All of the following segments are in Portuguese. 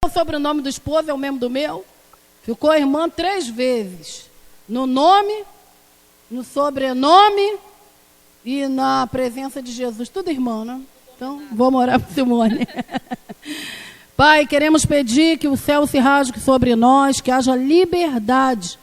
O sobrenome do esposo é o mesmo do meu. Ficou irmã 3 vezes. No nome, no sobrenome e na presença de Jesus. Tudo irmão, né? Então, vou morar com Simone. Pai, queremos pedir que o céu se rasgue sobre nós, que haja liberdade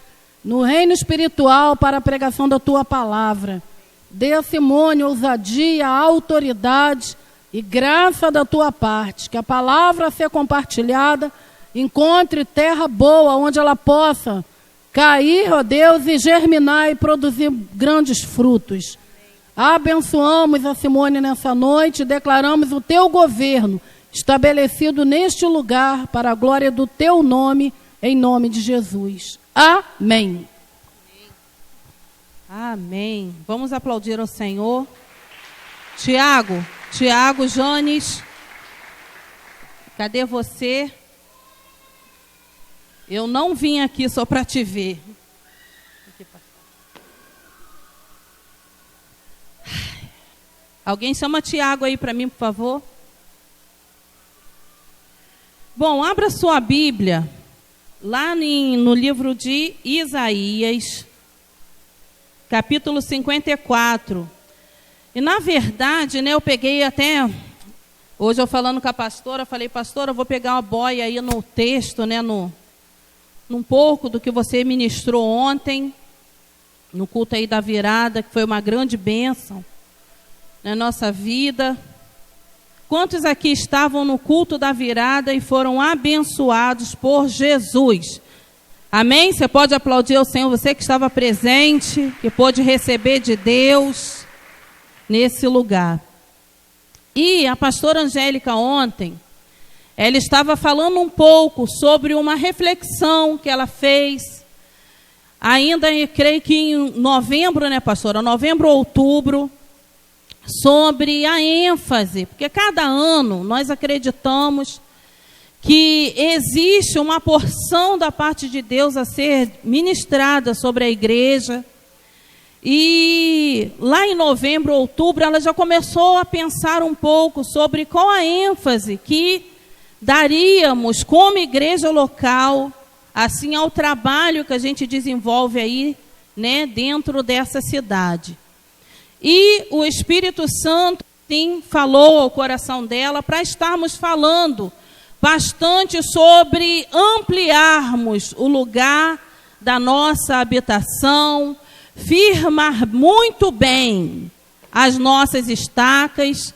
no reino espiritual para a pregação da Tua palavra. Dê a Simone ousadia, autoridade e graça da Tua parte. Que a palavra a ser compartilhada encontre terra boa, onde ela possa cair, ó Deus, e germinar e produzir grandes frutos. Abençoamos a Simone nessa noite e declaramos o Teu governo estabelecido neste lugar para a glória do Teu nome, em nome de Jesus. Amém. Amém. Vamos aplaudir ao Senhor. Tiago, Jones, cadê você? Eu não vim aqui só para te ver. Alguém chama Tiago aí para mim, por favor? Bom, abra sua Bíblia, lá no livro de Isaías, capítulo 54. E, na verdade, né, eu peguei até... Hoje eu falando com a pastora, falei, pastora, eu vou pegar uma boia aí no texto, né, num pouco do que você ministrou ontem, no culto aí da virada, que foi uma grande bênção na nossa vida. Quantos aqui estavam no culto da virada e foram abençoados por Jesus? Amém? Você pode aplaudir ao Senhor, você que estava presente, que pôde receber de Deus nesse lugar. E a pastora Angélica ontem, ela estava falando um pouco sobre uma reflexão que ela fez, ainda eu creio que em novembro, né, pastora? Novembro ou outubro, sobre a ênfase, porque cada ano nós acreditamos que existe uma porção da parte de Deus a ser ministrada sobre a igreja. E lá em novembro, outubro, ela já começou a pensar um pouco sobre qual a ênfase que daríamos como igreja local, assim, ao trabalho que a gente desenvolve aí, né, dentro dessa cidade. E o Espírito Santo, sim, falou ao coração dela para estarmos falando bastante sobre ampliarmos o lugar da nossa habitação, firmar muito bem as nossas estacas,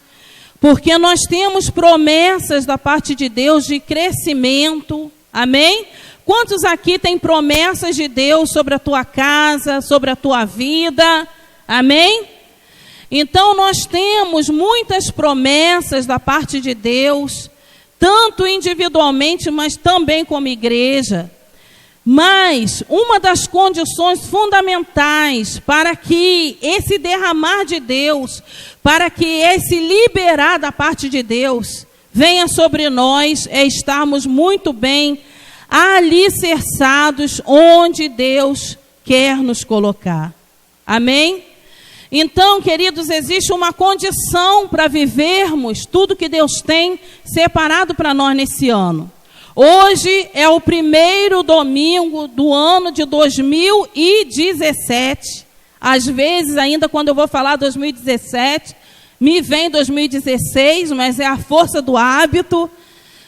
porque nós temos promessas da parte de Deus de crescimento, amém? Quantos aqui têm promessas de Deus sobre a tua casa, sobre a tua vida, amém? Então nós temos muitas promessas da parte de Deus, tanto individualmente, mas também como igreja. Mas uma das condições fundamentais para que esse derramar de Deus, para que esse liberar da parte de Deus venha sobre nós, é estarmos muito bem alicerçados onde Deus quer nos colocar. Amém? Então, queridos, existe uma condição para vivermos tudo que Deus tem separado para nós nesse ano. Hoje é o primeiro domingo do ano de 2017. Às vezes, ainda quando eu vou falar 2017, me vem 2016, mas é a força do hábito.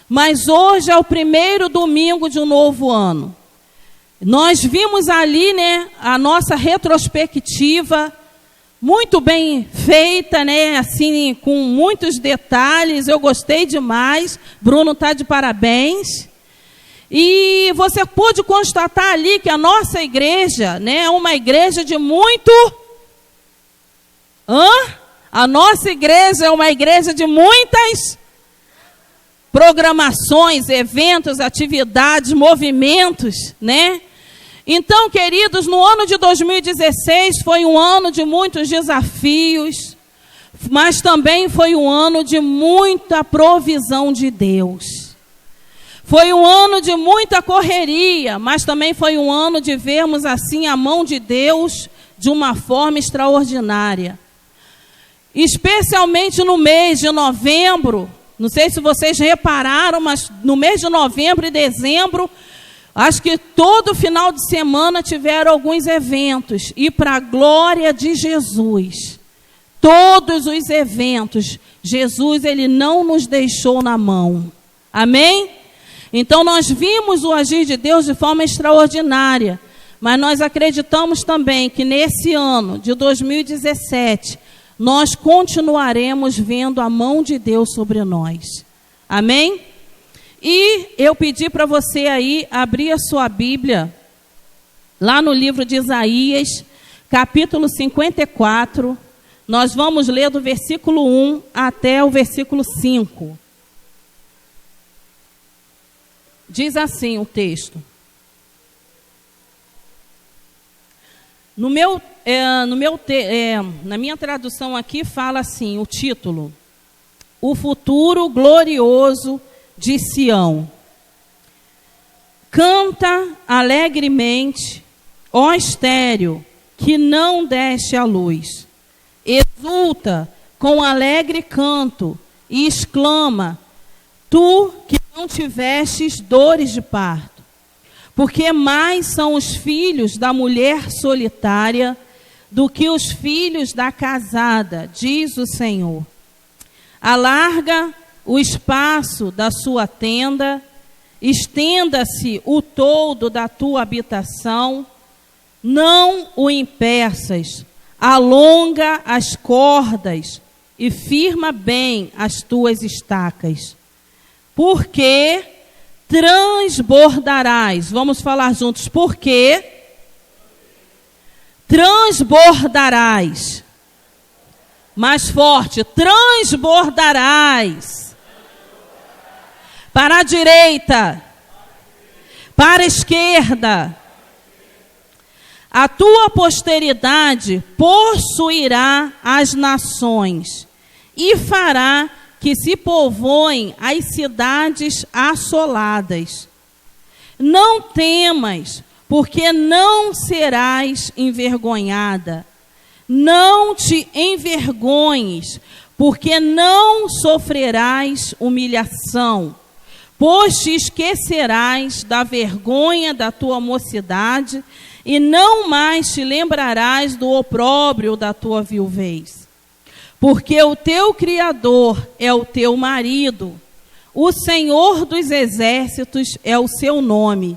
Mas hoje é o primeiro domingo de um novo ano. Nós vimos ali, né, a nossa retrospectiva, muito bem feita, né? Assim, com muitos detalhes. Eu gostei demais. Bruno está de parabéns. E você pôde constatar ali que a nossa igreja, né, é uma igreja de muito... A nossa igreja é uma igreja de muitas programações, eventos, atividades, movimentos, né? Então, queridos, no ano de 2016 foi um ano de muitos desafios, mas também foi um ano de muita provisão de Deus. Foi um ano de muita correria, mas também foi um ano de vermos assim a mão de Deus de uma forma extraordinária. Especialmente no mês de novembro, Não sei se vocês repararam, mas no mês de novembro e dezembro, acho que todo final de semana tiveram alguns eventos. E para a glória de Jesus, todos os eventos, Jesus, ele não nos deixou na mão. Amém? Então nós vimos o agir de Deus de forma extraordinária. Mas nós acreditamos também que nesse ano de 2017, nós continuaremos vendo a mão de Deus sobre nós. Amém? E eu pedi para você aí abrir a sua Bíblia, lá no livro de Isaías, capítulo 54. Nós vamos ler do versículo 1 até o versículo 5. Diz assim o texto. Na minha tradução aqui fala assim, o título: O futuro glorioso de Sião. Canta alegremente, ó estéril, que não deste a luz. Exulta com alegre canto e exclama, tu que não tivestes dores de parto. Porque mais são os filhos da mulher solitária do que os filhos da casada, diz o Senhor. Alarga o espaço da sua tenda, estenda-se o toldo da tua habitação, não o impeças, alonga as cordas e firma bem as tuas estacas. Porque transbordarás, vamos falar juntos, porque transbordarás, mais forte, transbordarás, para a direita, para a esquerda, a tua posteridade possuirá as nações e fará que se povoem as cidades assoladas. Não temas, porque não serás envergonhada. Não te envergonhes, porque não sofrerás humilhação, pois te esquecerás da vergonha da tua mocidade e não mais te lembrarás do opróbrio da tua viuvez. Porque o teu Criador é o teu marido, o Senhor dos exércitos é o seu nome,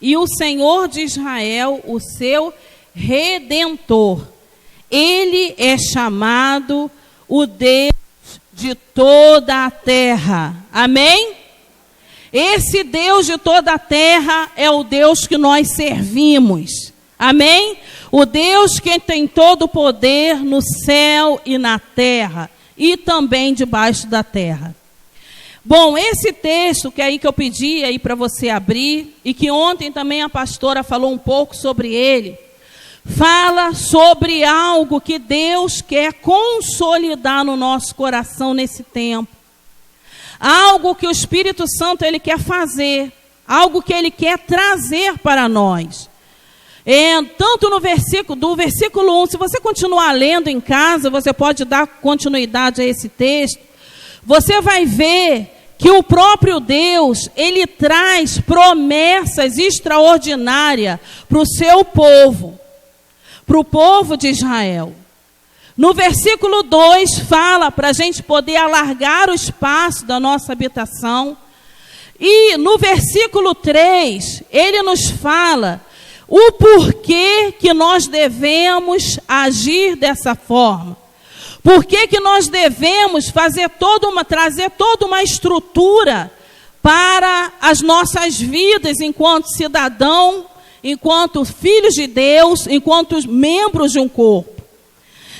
e o Senhor de Israel o seu Redentor. Ele é chamado o Deus de toda a terra. Amém? Esse Deus de toda a terra é o Deus que nós servimos. Amém? O Deus que tem todo o poder no céu e na terra, e também debaixo da terra. Bom, esse texto que eu pedi aí para você abrir, e que ontem também a pastora falou um pouco sobre ele, fala sobre algo que Deus quer consolidar no nosso coração nesse tempo. Algo que o Espírito Santo ele quer fazer, algo que ele quer trazer para nós. Tanto no do versículo 1, se você continuar lendo em casa, você pode dar continuidade a esse texto, você vai ver que o próprio Deus, ele traz promessas extraordinárias para o seu povo, para o povo de Israel. No versículo 2 fala para a gente poder alargar o espaço da nossa habitação. E no versículo 3, ele nos fala o porquê que nós devemos agir dessa forma. Por que nós devemos trazer toda uma estrutura para as nossas vidas enquanto cidadão, enquanto filhos de Deus, enquanto membros de um corpo.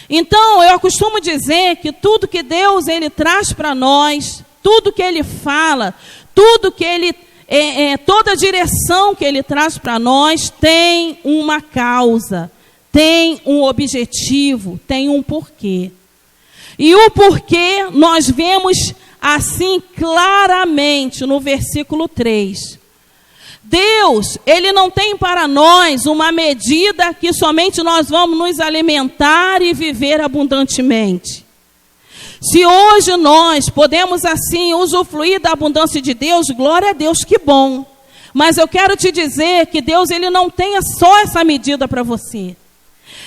Então, eu costumo dizer que tudo que Deus ele traz para nós, tudo que ele fala, tudo que ele toda a direção que ele traz para nós tem uma causa, tem um objetivo, tem um porquê. E o porquê nós vemos assim claramente no versículo 3. Deus, ele não tem para nós uma medida que somente nós vamos nos alimentar e viver abundantemente. Se hoje nós podemos assim usufruir da abundância de Deus, glória a Deus, que bom. Mas eu quero te dizer que Deus, Ele não tenha só essa medida para você.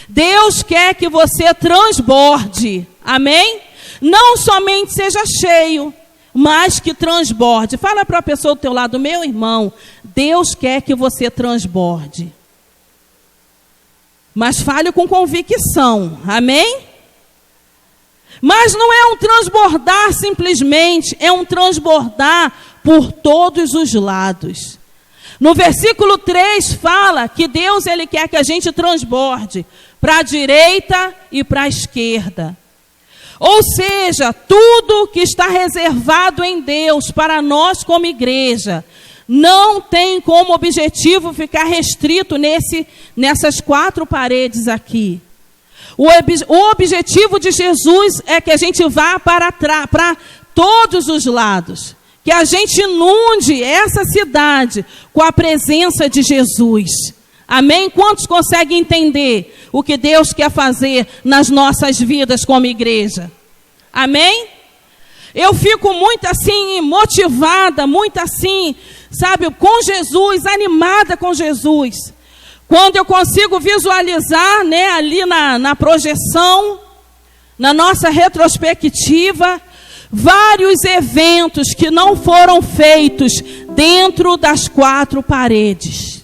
Deus quer que você transborde, amém? Não somente seja cheio, mas que transborde. Fala para a pessoa do teu lado, meu irmão, Deus quer que você transborde. Mas fale com convicção, amém? Mas não é um transbordar simplesmente, é um transbordar por todos os lados. No versículo 3 fala que Deus, Ele quer que a gente transborde para a direita e para a esquerda. Ou seja, tudo que está reservado em Deus para nós como igreja, não tem como objetivo ficar restrito nessas 4 paredes aqui. O objetivo de Jesus é que a gente vá para todos os lados. Que a gente inunde essa cidade com a presença de Jesus. Amém? Quantos conseguem entender o que Deus quer fazer nas nossas vidas como igreja? Amém? Eu fico muito assim, motivada, muito assim, sabe, com Jesus, animada com Jesus. Quando eu consigo visualizar, né, ali na projeção, na nossa retrospectiva, vários eventos que não foram feitos dentro das 4 paredes.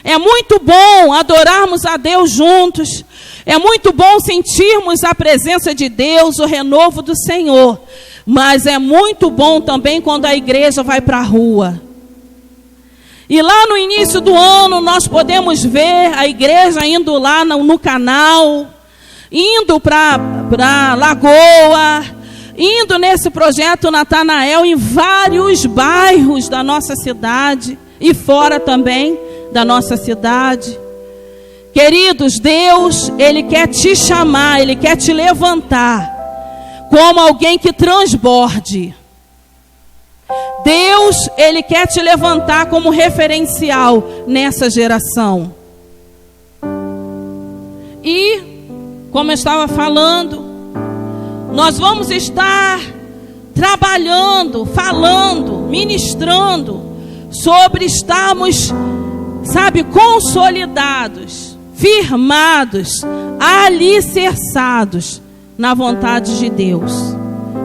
É muito bom adorarmos a Deus juntos. É muito bom sentirmos a presença de Deus, o renovo do Senhor. Mas é muito bom também quando a igreja vai para a rua. E lá no início do ano nós podemos ver a igreja indo lá no canal, indo para Lagoa, indo nesse projeto Natanael em vários bairros da nossa cidade e fora também da nossa cidade. Queridos, Deus, Ele quer te chamar, Ele quer te levantar como alguém que transborde. Deus, Ele quer te levantar como referencial nessa geração. E, como eu estava falando, nós vamos estar trabalhando, falando, ministrando sobre estarmos, sabe, consolidados, firmados, alicerçados na vontade de Deus.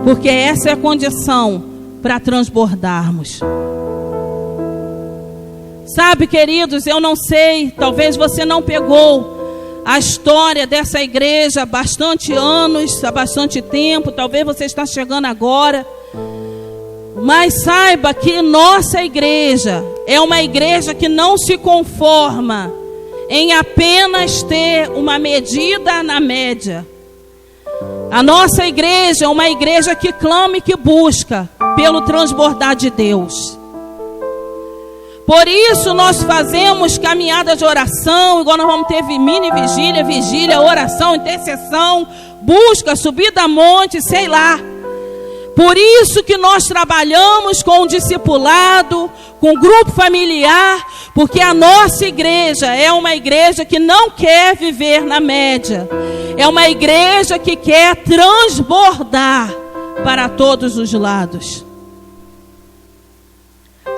Porque essa é a condição para transbordarmos. Sabe, queridos, eu não sei, talvez você não pegou a história dessa igreja há bastante anos, há bastante tempo, talvez você está chegando agora, mas saiba que nossa igreja é uma igreja que não se conforma em apenas ter uma medida na média. A nossa igreja é uma igreja que clama e que busca pelo transbordar de Deus. Por isso nós fazemos caminhada de oração, igual nós vamos ter mini vigília, oração, intercessão, busca, subida a monte, sei lá. Por isso que nós trabalhamos com o discipulado, com o grupo familiar, porque a nossa igreja é uma igreja que não quer viver na média. É uma igreja que quer transbordar para todos os lados.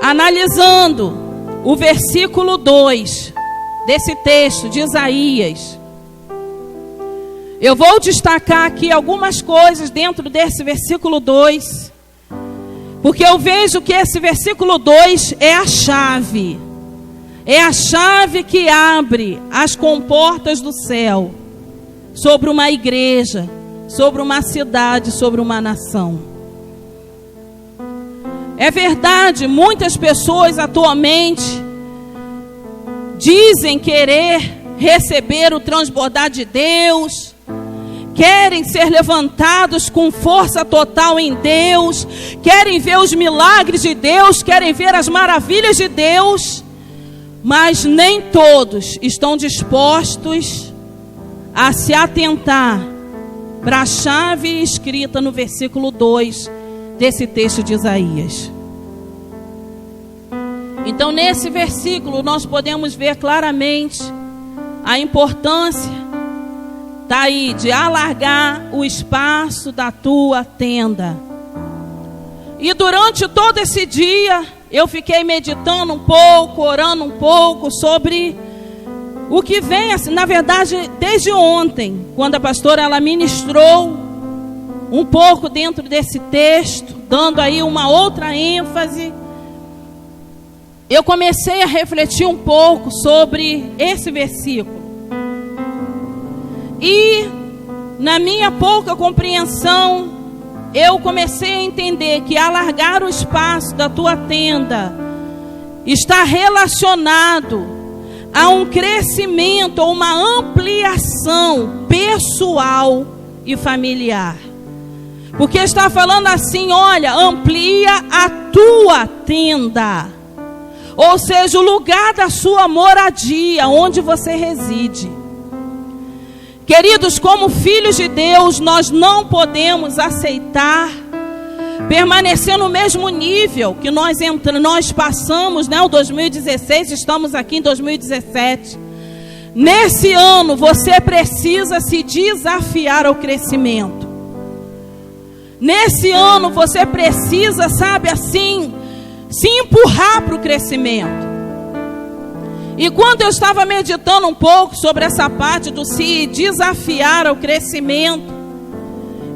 Analisando o versículo 2 desse texto de Isaías, eu vou destacar aqui algumas coisas dentro desse versículo 2, porque eu vejo que esse versículo 2 é a chave que abre as comportas do céu sobre uma igreja, sobre uma cidade, sobre uma nação. É verdade, muitas pessoas atualmente dizem querer receber o transbordar de Deus, querem ser levantados com força total em Deus, querem ver os milagres de Deus, querem ver as maravilhas de Deus, mas nem todos estão dispostos a se atentar para a chave escrita no versículo 2 desse texto de Isaías. Então, nesse versículo, nós podemos ver claramente a importância Está aí, de alargar o espaço da tua tenda. E durante todo esse dia, eu fiquei meditando um pouco, orando um pouco sobre o que vem, assim, na verdade, desde ontem, quando a pastora ela ministrou um pouco dentro desse texto, dando aí uma outra ênfase, eu comecei a refletir um pouco sobre esse versículo. E na minha pouca compreensão, eu comecei a entender que alargar o espaço da tua tenda está relacionado a um crescimento ou uma ampliação pessoal e familiar. Porque está falando assim, olha, amplia a tua tenda. Ou seja, o lugar da sua moradia, onde você reside. Queridos, como filhos de Deus, nós não podemos aceitar permanecer no mesmo nível que nós passamos, né? O 2016, estamos aqui em 2017. Nesse ano, você precisa se desafiar ao crescimento. Nesse ano, você precisa, sabe assim, se empurrar para o crescimento. E quando eu estava meditando um pouco sobre essa parte do se desafiar ao crescimento,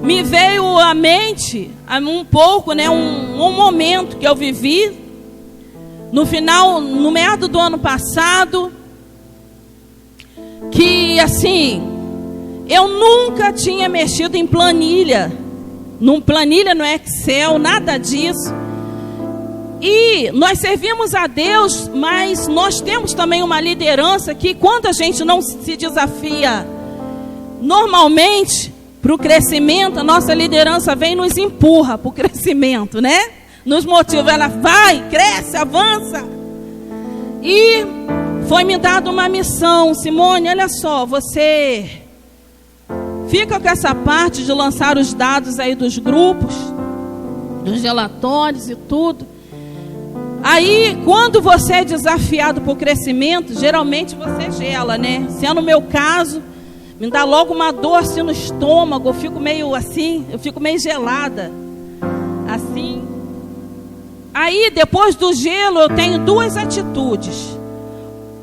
me veio à mente um pouco, né, um momento que eu vivi no meado do ano passado, que assim, eu nunca tinha mexido em planilha no Excel, nada disso. E nós servimos a Deus, mas nós temos também uma liderança que quando a gente não se desafia normalmente para o crescimento, a nossa liderança vem e nos empurra para o crescimento, né? Nos motiva, ela vai, cresce, avança. E foi me dada uma missão, Simone, olha só, você fica com essa parte de lançar os dados aí dos grupos, dos relatórios e tudo. Aí, quando você é desafiado por crescimento, geralmente você gela, né? Se é no meu caso, me dá logo uma dor assim no estômago, eu fico meio assim, eu fico meio gelada, assim. Aí, depois do gelo, eu tenho duas atitudes.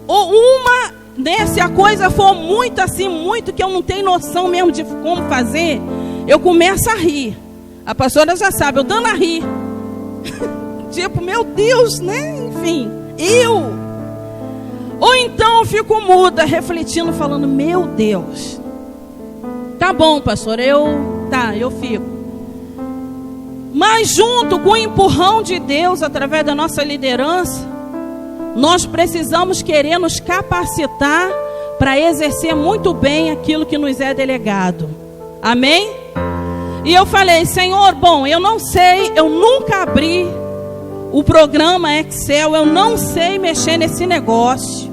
Ou uma, né, se a coisa for muito assim, muito que eu não tenho noção mesmo de como fazer, eu começo a rir. A pastora já sabe, eu dando a rir. Tipo, meu Deus, né? Enfim, ou então eu fico muda, refletindo, falando, meu Deus. Tá bom, pastor, eu fico. Mas junto com o empurrão de Deus, através da nossa liderança, nós precisamos querer nos capacitar para exercer muito bem aquilo que nos é delegado. Amém? E eu falei, Senhor, bom, eu não sei, eu nunca abri o programa Excel, eu não sei mexer nesse negócio,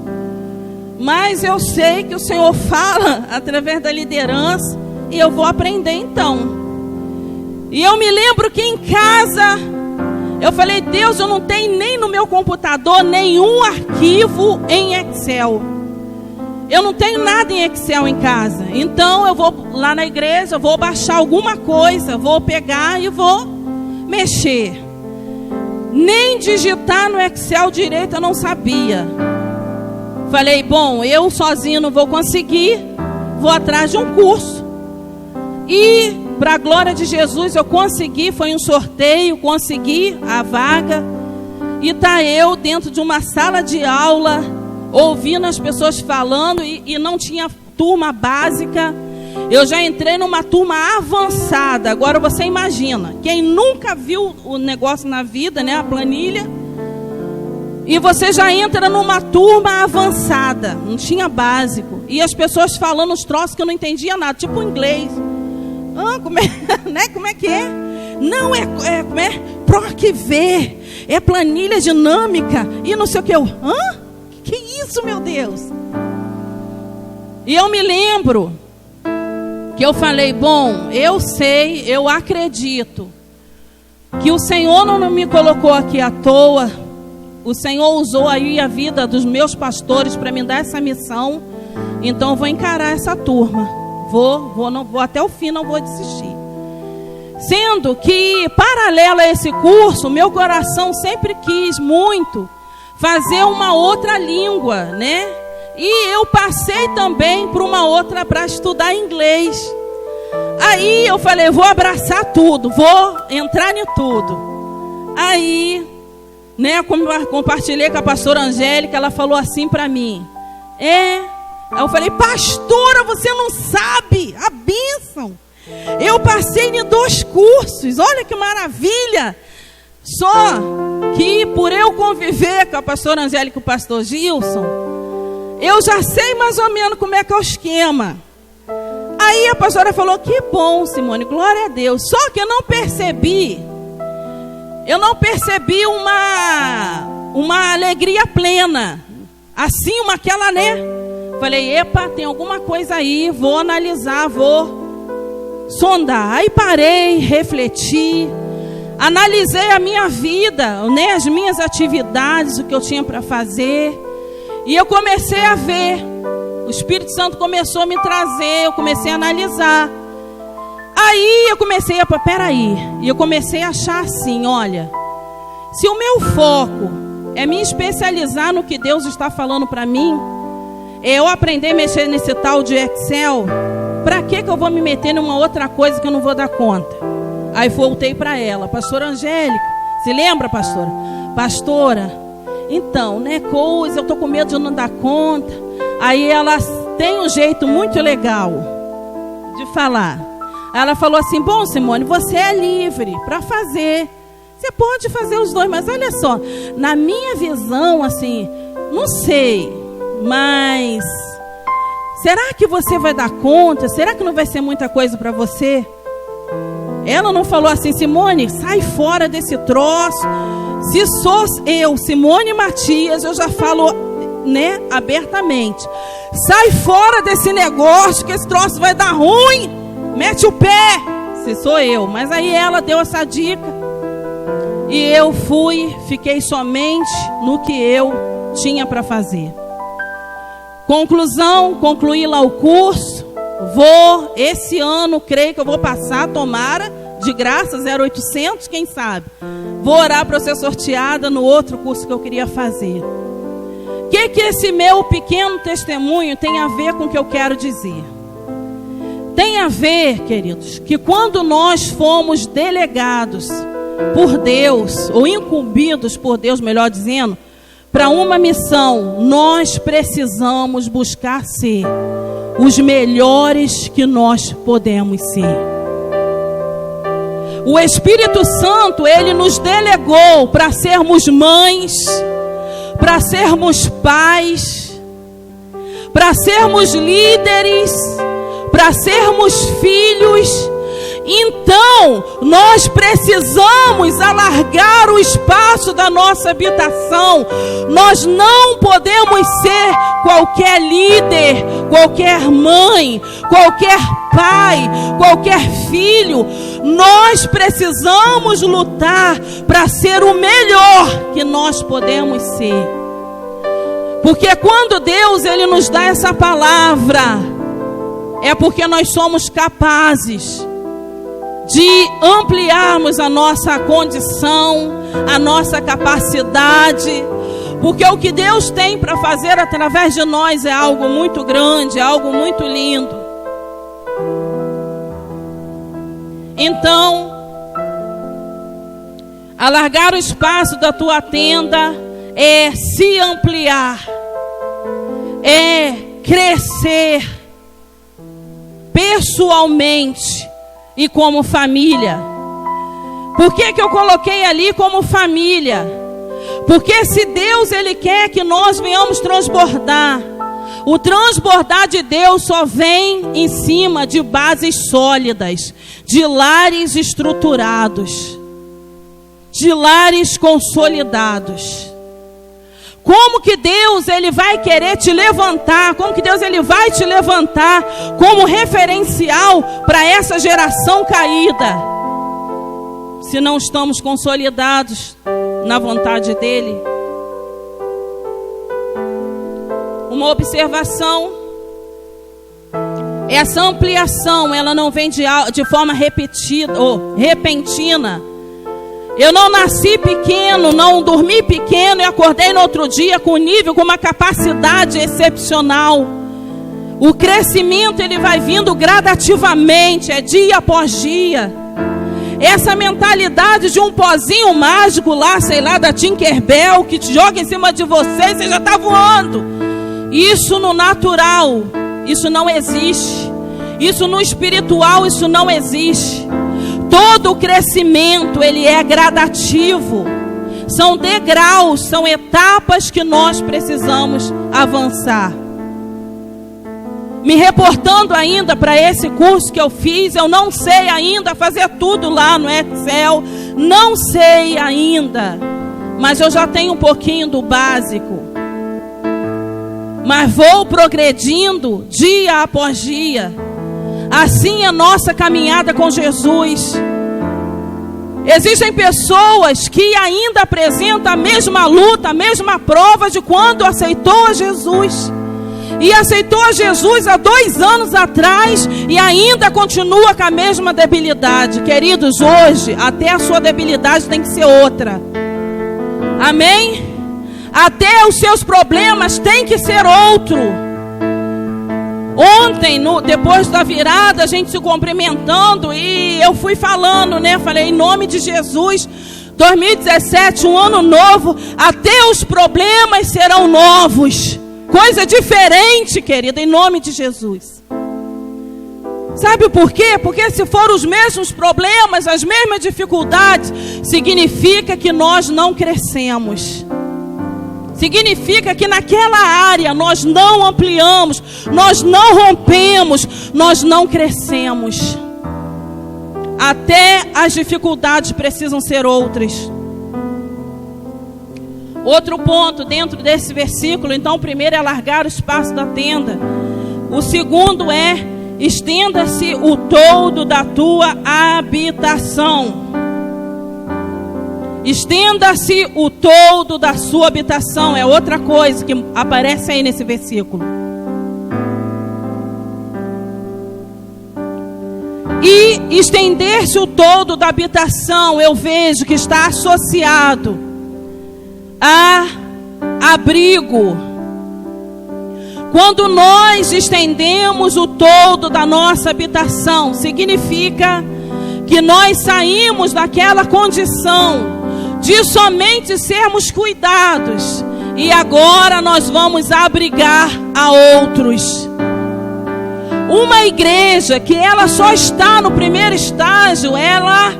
mas eu sei que o Senhor fala através da liderança e eu vou aprender então. E eu me lembro que em casa eu falei, Deus, eu não tenho nem no meu computador nenhum arquivo em Excel. Eu não tenho nada em Excel em casa. Então eu vou lá na igreja, vou baixar alguma coisa, vou pegar e vou mexer. Nem digitar no Excel direito eu não sabia. Falei, bom, eu sozinho não vou conseguir, vou atrás de um curso. E, para a glória de Jesus, eu consegui, foi um sorteio, consegui a vaga. E tá eu dentro de uma sala de aula, ouvindo as pessoas falando, e não tinha turma básica. Eu já entrei numa turma avançada. Agora você imagina, quem nunca viu o negócio na vida, né, a planilha, e você já entra numa turma avançada, não tinha básico, e as pessoas falando os troços que eu não entendia nada, tipo inglês. Como é que é? Não, como é? PROC-V, é planilha dinâmica, e não sei o que. Que isso, meu Deus? E eu me lembro que eu falei, bom, eu sei, eu acredito que o Senhor não me colocou aqui à toa. O Senhor usou aí a vida dos meus pastores para me dar essa missão. Então eu vou encarar essa turma. não vou até o fim, não vou desistir. Sendo que, paralelo a esse curso, meu coração sempre quis muito fazer uma outra língua, né? E eu passei também por uma outra para estudar inglês. Aí eu falei, vou abraçar tudo, vou entrar em tudo. Aí, né, compartilhei com a pastora Angélica, ela falou assim para mim. Aí eu falei, pastora, você não sabe a bênção. Eu passei em 2 cursos, olha que maravilha. Só que por eu conviver com a pastora Angélica e o pastor Gilson, eu já sei mais ou menos como é que é o esquema. Aí a pastora falou, que bom, Simone, glória a Deus. Só que eu não percebi uma alegria plena. Assim, aquela, né? Falei, epa, tem alguma coisa aí, vou analisar, vou sondar. Aí parei, refleti, analisei a minha vida, né, as minhas atividades, o que eu tinha para fazer. E eu comecei a ver. O Espírito Santo começou a me trazer, eu comecei a analisar. Aí eu comecei a, peraí, e eu comecei a achar assim, olha, se o meu foco é me especializar no que Deus está falando para mim, eu aprender a mexer nesse tal de Excel, para que eu vou me meter numa outra coisa que eu não vou dar conta? Aí voltei para ela, pastora Angélica, se lembra, pastora? Pastora, então, né, coisa, eu tô com medo de não dar conta. Aí ela tem um jeito muito legal de falar. Ela falou assim, bom, Simone, você é livre para fazer. Você pode fazer os 2, mas olha só, na minha visão, assim, não sei, mas será que você vai dar conta? Será que não vai ser muita coisa para você? Ela não falou assim, Simone, sai fora desse troço. Se sou eu, Simone Matias, eu já falo, né, abertamente. Sai fora desse negócio, que esse troço vai dar ruim. Mete o pé. Se sou eu. Mas aí ela deu essa dica. E eu fiquei somente no que eu tinha para fazer. Conclusão, concluí lá o curso. Esse ano, creio que eu vou passar, tomara, de graça, 0800, quem sabe. Vou orar para eu ser sorteada no outro curso que eu queria fazer. O que esse meu pequeno testemunho tem a ver com o que eu quero dizer? Tem a ver, queridos, que quando nós fomos delegados por Deus, ou incumbidos por Deus, melhor dizendo, para uma missão, nós precisamos buscar ser os melhores que nós podemos ser. O Espírito Santo, ele nos delegou para sermos mães, para sermos pais, para sermos líderes, para sermos filhos. Então, nós precisamos alargar o espaço da nossa habitação. Nós não podemos ser qualquer líder, qualquer mãe, qualquer pai, qualquer filho. Nós precisamos lutar para ser o melhor que nós podemos ser. Porque quando Deus ele nos dá essa palavra, é porque nós somos capazes de ampliarmos a nossa condição, a nossa capacidade, porque o que Deus tem para fazer através de nós é algo muito grande, é algo muito lindo. Então, alargar o espaço da tua tenda é se ampliar, é crescer pessoalmente e como família. Por que eu coloquei ali como família? Porque se Deus ele quer que nós venhamos transbordar, o transbordar de Deus só vem em cima de bases sólidas, de lares estruturados, de lares consolidados. Como que Deus ele vai querer te levantar? Como que Deus ele vai te levantar como referencial para essa geração caída? Se não estamos consolidados na vontade dele. Uma observação Essa ampliação, ela não vem de forma repetida ou repentina. Eu não nasci pequeno, não dormi pequeno e acordei no outro dia com nível, com uma capacidade excepcional. O crescimento, ele vai vindo gradativamente, é dia após dia. Essa mentalidade de um pozinho mágico lá, sei lá, da Tinkerbell, que te joga em cima de você e você já está voando. Isso no natural, isso não existe. Isso no espiritual, isso não existe. Todo o crescimento, ele é gradativo. São degraus, são etapas que nós precisamos avançar. Me reportando ainda para esse curso que eu fiz, eu não sei ainda fazer tudo lá no Excel, não sei ainda, mas eu já tenho um pouquinho do básico. Mas vou progredindo dia após dia. Assim é a nossa caminhada com Jesus. Existem pessoas que ainda apresentam a mesma luta, a mesma prova de quando aceitou a Jesus. E aceitou a Jesus há 2 anos atrás e ainda continua com a mesma debilidade. Queridos, hoje até a sua debilidade tem que ser outra. Amém? Até os seus problemas tem que ser outro. Ontem, depois da virada, a gente se cumprimentando e eu fui falando, né? Falei, em nome de Jesus, 2017, um ano novo, até os problemas serão novos. Coisa diferente, querida, em nome de Jesus. Sabe por quê? Porque se for os mesmos problemas, as mesmas dificuldades, significa que nós não crescemos. Significa que naquela área nós não ampliamos, nós não rompemos, nós não crescemos. Até as dificuldades precisam ser outras. Outro ponto dentro desse versículo, então o primeiro é largar o espaço da tenda. O segundo é, estenda-se o todo da tua habitação. Estenda-se o todo da sua habitação. É outra coisa que aparece aí nesse versículo. E estender-se o todo da habitação, eu vejo que está associado a abrigo. Quando nós estendemos o todo da nossa habitação, significa que nós saímos daquela condição de somente sermos cuidados e agora nós vamos abrigar a outros. Uma igreja que ela só está no primeiro estágio, ela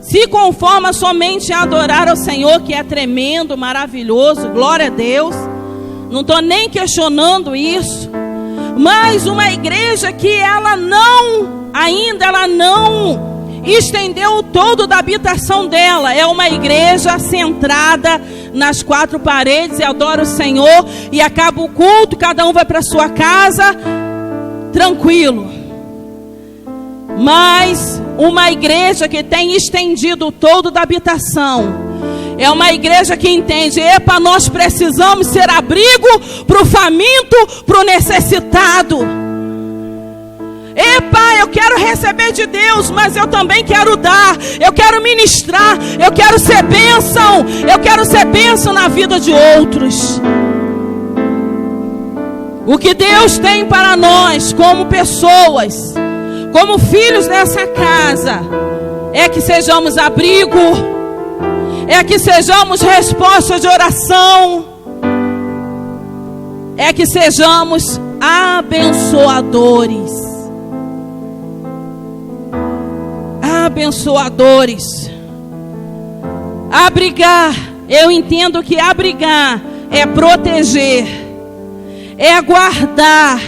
se conforma somente a adorar ao Senhor, que é tremendo, maravilhoso, glória a Deus. Não estou nem questionando isso. Mas uma igreja que ela não estendeu o todo da habitação dela. É uma igreja centrada nas 4 paredes e adora o Senhor. E acaba o culto, cada um vai para sua casa, tranquilo. Mas uma igreja que tem estendido o todo da habitação é uma igreja que entende, epa, nós precisamos ser abrigo para o faminto, para o necessitado. Epa, eu quero receber de Deus, mas eu também quero dar, eu quero ministrar, eu quero ser bênção na vida de outros. O que Deus tem para nós como pessoas, como filhos dessa casa, é que sejamos abrigo, é que sejamos resposta de oração, é que sejamos abençoadores. Abençoadores. Abrigar, eu entendo que abrigar é proteger, é guardar,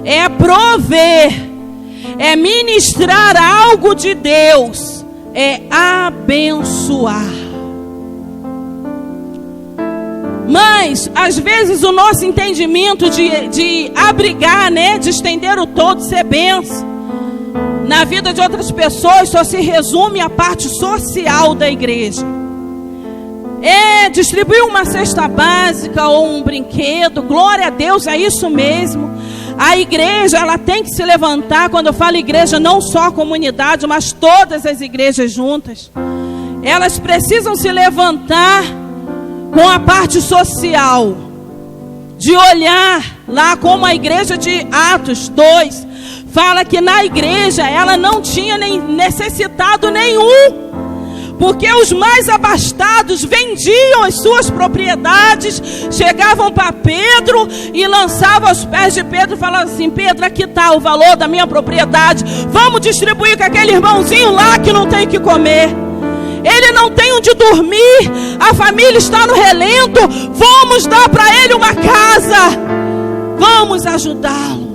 é prover, é ministrar algo de Deus, é abençoar. Mas às vezes o nosso entendimento de abrigar, né, de estender o todo, ser bênção na vida de outras pessoas, só se resume à parte social da igreja. É distribuir uma cesta básica ou um brinquedo, glória a Deus, é isso mesmo. A igreja, ela tem que se levantar. Quando eu falo igreja, não só a comunidade, mas todas as igrejas juntas. Elas precisam se levantar com a parte social, de olhar lá como a igreja de Atos 2 fala que na igreja ela não tinha nem necessitado nenhum, porque os mais abastados vendiam as suas propriedades, chegavam para Pedro e lançavam aos pés de Pedro, falavam assim: Pedro, aqui está o valor da minha propriedade, vamos distribuir com aquele irmãozinho lá que não tem o que comer, ele não tem onde dormir, a família está no relento, vamos dar para ele uma casa, vamos ajudá-lo.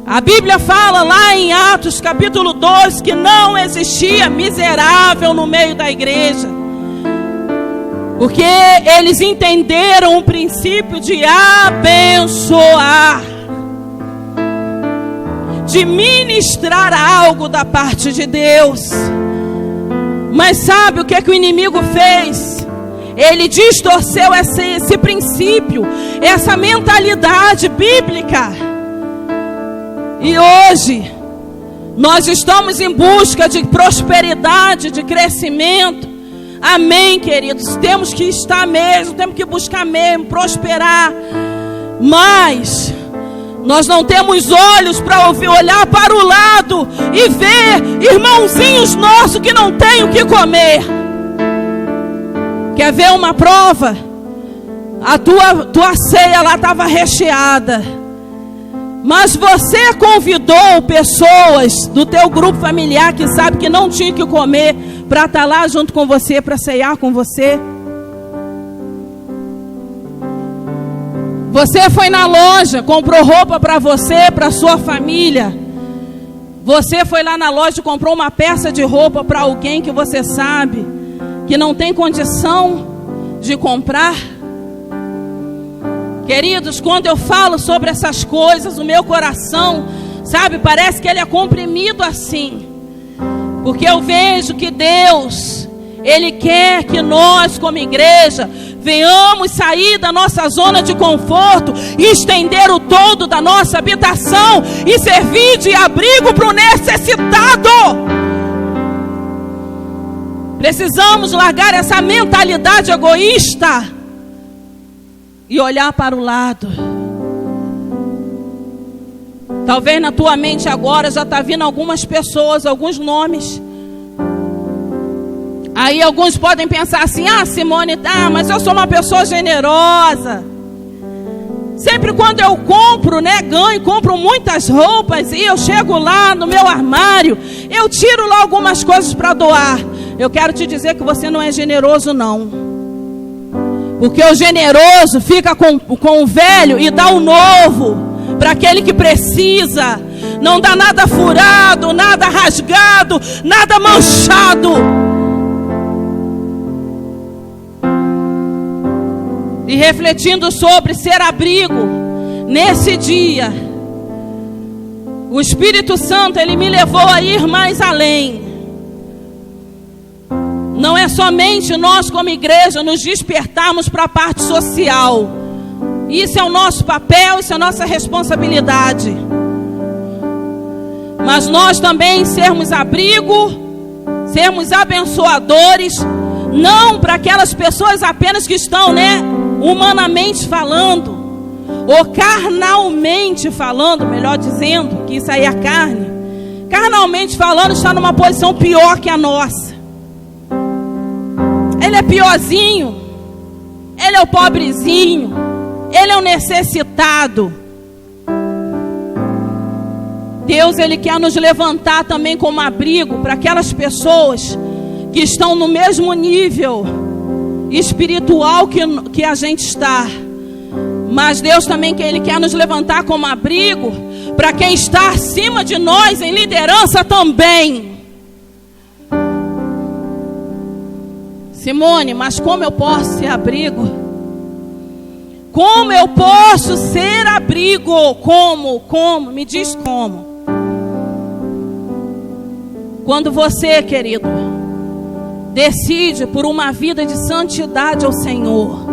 A Bíblia fala lá em Atos capítulo 2 que não existia miserável no meio da igreja, porque eles entenderam o princípio de abençoar, de ministrar algo da parte de Deus. Mas sabe o que é que o inimigo fez? Ele distorceu esse princípio, essa mentalidade bíblica. E hoje, nós estamos em busca de prosperidade, de crescimento. Amém, queridos? Temos que estar mesmo, temos que buscar mesmo, prosperar. Mas nós não temos olhos para olhar para o lado e ver irmãozinhos nossos que não têm o que comer. Quer ver uma prova? A tua ceia lá estava recheada, mas você convidou pessoas do teu grupo familiar que sabe que não tinha o que comer para estar lá junto com você, para ceiar com você. Você foi na loja, comprou roupa para você, para sua família. Você foi lá na loja e comprou uma peça de roupa para alguém que você sabe que não tem condição de comprar. Queridos, quando eu falo sobre essas coisas, o meu coração, sabe, parece que ele é comprimido assim. Porque eu vejo que Deus, Ele quer que nós como igreja venhamos sair da nossa zona de conforto e estender o todo da nossa habitação e servir de abrigo para o necessitado. Precisamos largar essa mentalidade egoísta e olhar para o lado. Talvez na tua mente agora já está vindo algumas pessoas, alguns nomes. Aí alguns podem pensar assim: ah, Simone, mas eu sou uma pessoa generosa. Sempre quando eu compro, compro muitas roupas e eu chego lá no meu armário, eu tiro lá algumas coisas para doar. Eu quero te dizer que você não é generoso, não. Porque o generoso fica com o velho e dá o novo para aquele que precisa. Não dá nada furado, nada rasgado, nada manchado. E refletindo sobre ser abrigo, nesse dia, o Espírito Santo, ele me levou a ir mais além. Não é somente nós como igreja nos despertarmos para a parte social. Isso é o nosso papel, isso é a nossa responsabilidade. Mas nós também sermos abrigo, sermos abençoadores, não para aquelas pessoas apenas que estão, humanamente falando, ou carnalmente falando, melhor dizendo, que isso aí é carne. Carnalmente falando, está numa posição pior que a nossa. Ele é piorzinho, ele é o pobrezinho, ele é o necessitado. Deus, ele quer nos levantar também como abrigo para aquelas pessoas que estão no mesmo nível espiritual que a gente está. Mas Deus também ele quer nos levantar como abrigo para quem está acima de nós em liderança também. Simone, mas como eu posso ser abrigo? Como eu posso ser abrigo? Como? Me diz como. Quando você, querido, decide por uma vida de santidade ao Senhor.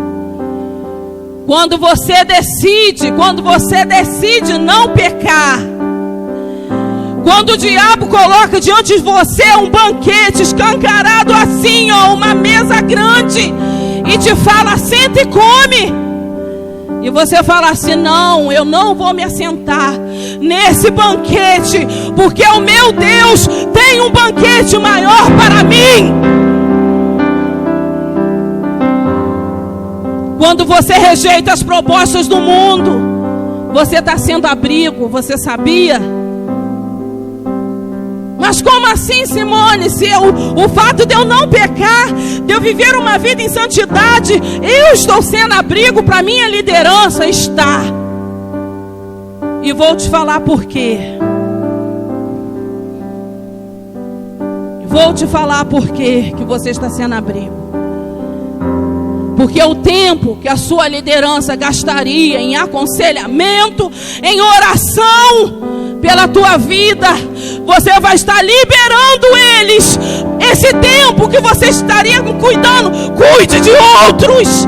Quando você decide não pecar, quando o diabo coloca diante de você um banquete escancarado assim, ó, uma mesa grande, e te fala, senta e come, e você fala assim, não, eu não vou me assentar nesse banquete, porque o meu Deus tem um banquete maior para mim. Quando você rejeita as propostas do mundo, você está sendo abrigo, você sabia? Mas como assim, Simone? Se o fato de eu não pecar, de eu viver uma vida em santidade, eu estou sendo abrigo para minha liderança? Está. E vou te falar por quê. Vou te falar por quê que você está sendo abrigo. Porque o tempo que a sua liderança gastaria em aconselhamento, em oração pela tua vida, você vai estar liberando eles. Esse tempo que você estaria cuidando, cuide de outros.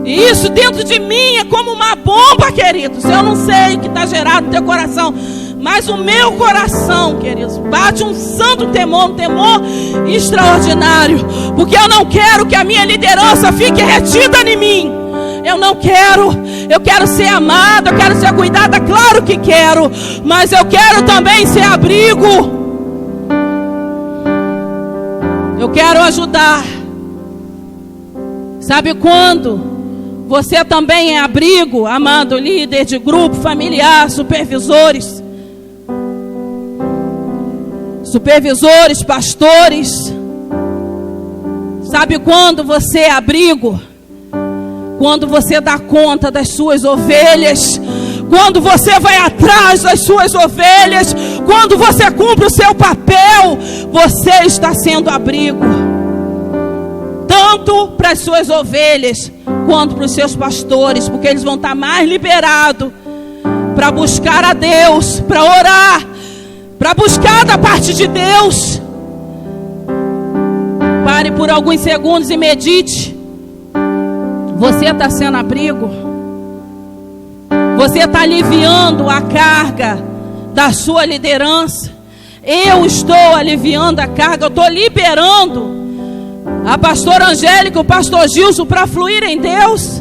E isso dentro de mim é como uma bomba, queridos. Eu não sei o que está gerado no teu coração, mas o meu coração, queridos, bate um santo temor, um temor extraordinário. Porque eu não quero que a minha liderança fique retida em mim. Eu não quero. Eu quero ser amada, eu quero ser cuidada, claro que quero. Mas eu quero também ser abrigo. Eu quero ajudar. Sabe quando você também é abrigo, amado líder de grupo, familiar, supervisores, pastores? Sabe quando você é abrigo? Quando você dá conta das suas ovelhas, quando você vai atrás das suas ovelhas, quando você cumpre o seu papel, você está sendo abrigo, tanto para as suas ovelhas, quanto para os seus pastores, porque eles vão estar mais liberados para buscar a Deus, para orar, para buscar da parte de Deus. Pare por alguns segundos e medite. Você está sendo abrigo? Você está aliviando a carga da sua liderança? Eu estou aliviando a carga, eu estou liberando a pastora Angélica, o pastor Gilson para fluir em Deus?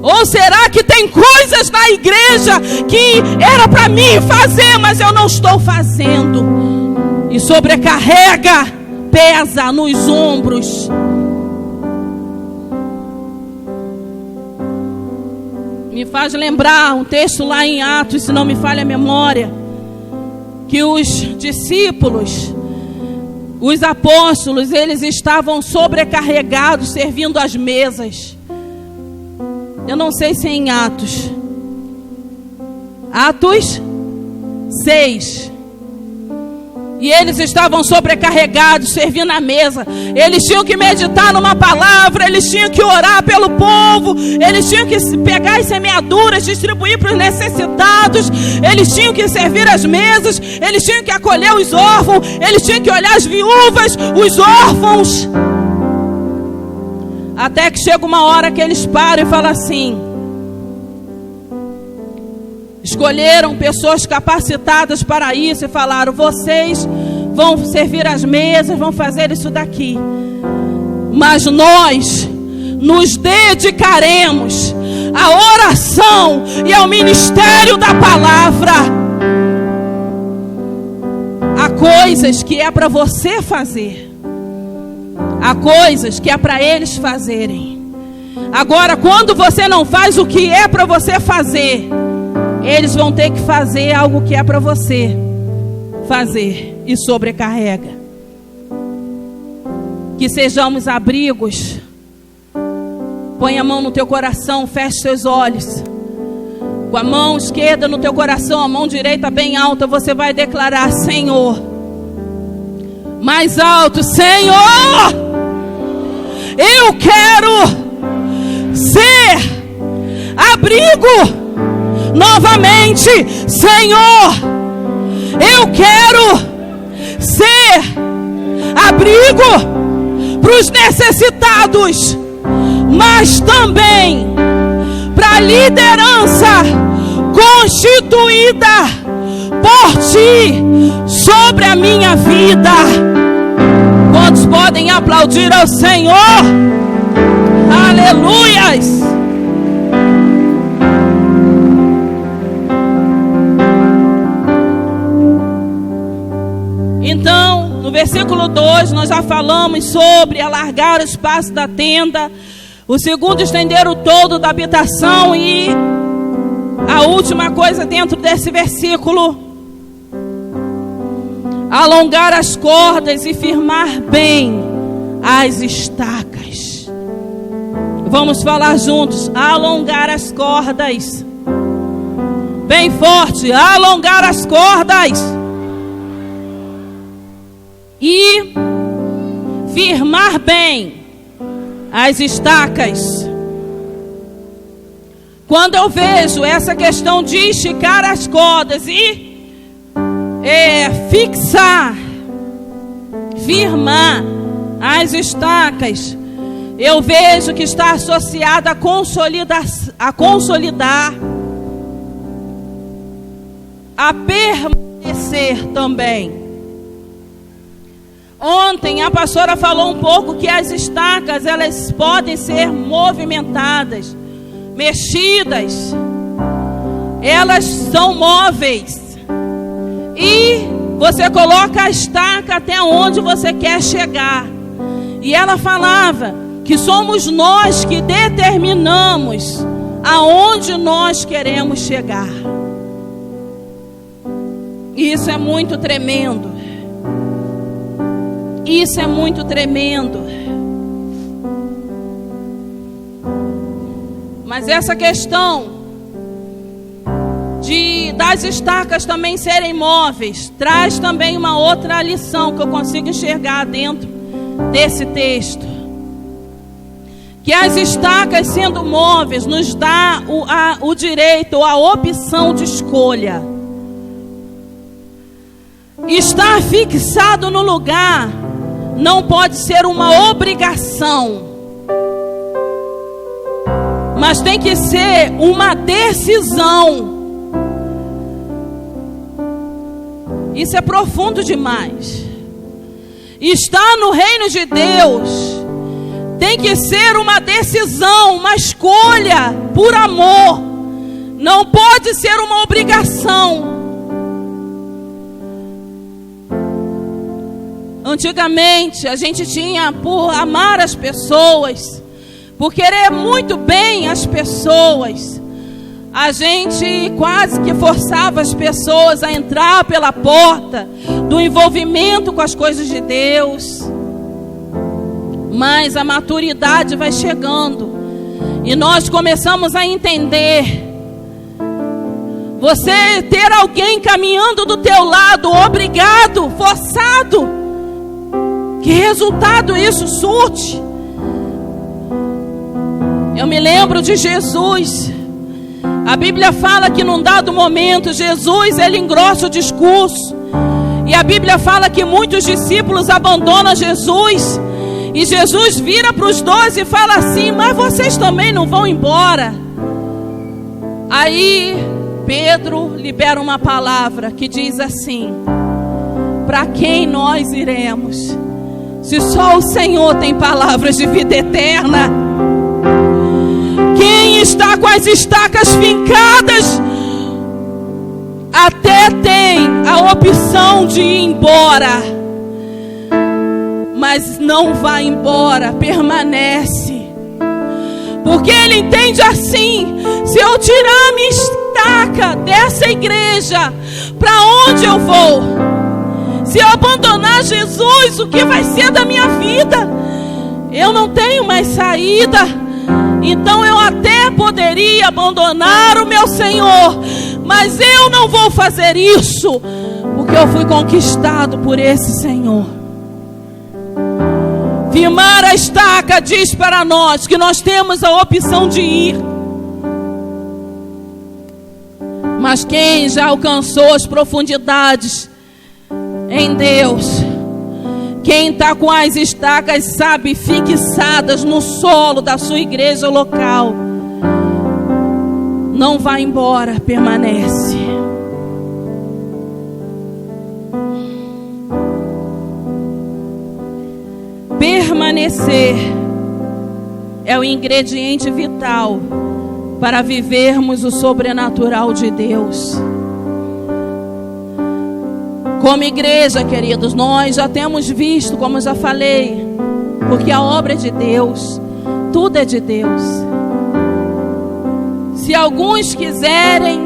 Ou será que tem coisas na igreja que era para mim fazer, mas eu não estou fazendo? E sobrecarrega, pesa nos ombros. Me faz lembrar um texto lá em Atos, se não me falha a memória, que os discípulos, os apóstolos, eles estavam sobrecarregados servindo as mesas. Eu não sei se é em Atos 6. E eles estavam sobrecarregados, servindo a mesa. Eles tinham que meditar numa palavra, eles tinham que orar pelo povo, eles tinham que pegar as semeaduras, distribuir para os necessitados, eles tinham que servir as mesas, eles tinham que acolher os órfãos, eles tinham que olhar as viúvas, os órfãos. Até que chega uma hora que eles param e falam assim: escolheram pessoas capacitadas para isso e falaram: vocês vão servir as mesas, vão fazer isso daqui, mas nós nos dedicaremos à oração e ao ministério da palavra. Há coisas que é para você fazer, há coisas que é para eles fazerem. Agora, quando você não faz o que é para você fazer, eles vão ter que fazer algo que é para você fazer e sobrecarrega. Que sejamos abrigos. Põe a mão no teu coração, feche seus olhos. Com a mão esquerda no teu coração, a mão direita bem alta, você vai declarar: Senhor. Mais alto: Senhor, eu quero ser abrigo novamente. Senhor, eu quero ser abrigo para os necessitados. mas também para a liderança constituída por ti sobre a minha vida. Quantos podem aplaudir ao Senhor? Aleluias! Então, no versículo 2, nós já falamos sobre alargar o espaço da tenda. O segundo, estender o todo da habitação. E a última coisa dentro desse versículo, alongar as cordas e firmar bem as estacas. Vamos falar juntos. Alongar as cordas. Bem forte. Alongar as cordas. E firmar bem as estacas. Quando eu vejo essa questão de esticar as cordas e fixar, firmar as estacas, eu vejo que está associada a consolidar, a permanecer também. Ontem a pastora falou um pouco que as estacas, elas podem ser movimentadas, mexidas. Elas são móveis. E você coloca a estaca até onde você quer chegar. E ela falava que somos nós que determinamos aonde nós queremos chegar. Isso é muito tremendo. Isso é muito tremendo. Mas essa questão das estacas também serem móveis traz também uma outra lição que eu consigo enxergar dentro desse texto. Que as estacas sendo móveis nos dá o direito, a opção de escolha. Estar fixado no lugar não pode ser uma obrigação, mas tem que ser uma decisão. Isso é profundo demais. Estar no reino de Deus tem que ser uma decisão, uma escolha por amor. Não pode ser uma obrigação. Antigamente a gente tinha, por amar as pessoas, por querer muito bem as pessoas, a gente quase que forçava as pessoas a entrar pela porta do envolvimento com as coisas de Deus. Mas a maturidade vai chegando e nós começamos a entender. Você ter alguém caminhando do teu lado, obrigado, forçado, que resultado isso surte? Eu me lembro de Jesus. A Bíblia fala que num dado momento Jesus, ele engrossa o discurso. E a Bíblia fala que muitos discípulos abandonam Jesus. E Jesus vira para os 12 e fala assim: mas vocês também não vão embora? Aí Pedro libera uma palavra que diz assim: para quem nós iremos? Se só o Senhor tem palavras de vida eterna. Quem está com as estacas fincadas até tem a opção de ir embora, mas não vai embora, permanece. Porque ele entende assim: se eu tirar a minha estaca dessa igreja, para onde eu vou? Se eu abandonar Jesus, o que vai ser da minha vida? Eu não tenho mais saída. Então eu até poderia abandonar o meu Senhor, mas eu não vou fazer isso, porque eu fui conquistado por esse Senhor. Firmar a estaca diz para nós que nós temos a opção de ir. Mas quem já alcançou as profundidades em Deus, Quem está com as estacas, sabe, fixadas no solo da sua igreja local, não vai embora, permanece. Permanecer é o ingrediente vital para vivermos o sobrenatural de Deus. Como igreja, queridos, nós já temos visto, como eu já falei, porque a obra é de Deus, tudo é de Deus. Se alguns quiserem,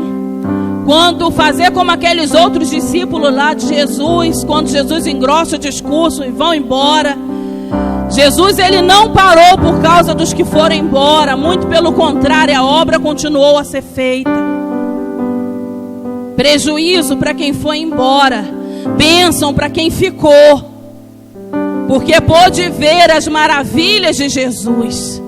quando fazer como aqueles outros discípulos lá de Jesus, quando Jesus engrossa o discurso e vão embora, Jesus, ele não parou por causa dos que foram embora, muito pelo contrário, a obra continuou a ser feita. Prejuízo para quem foi embora, bênção para quem ficou, porque pôde ver as maravilhas de Jesus.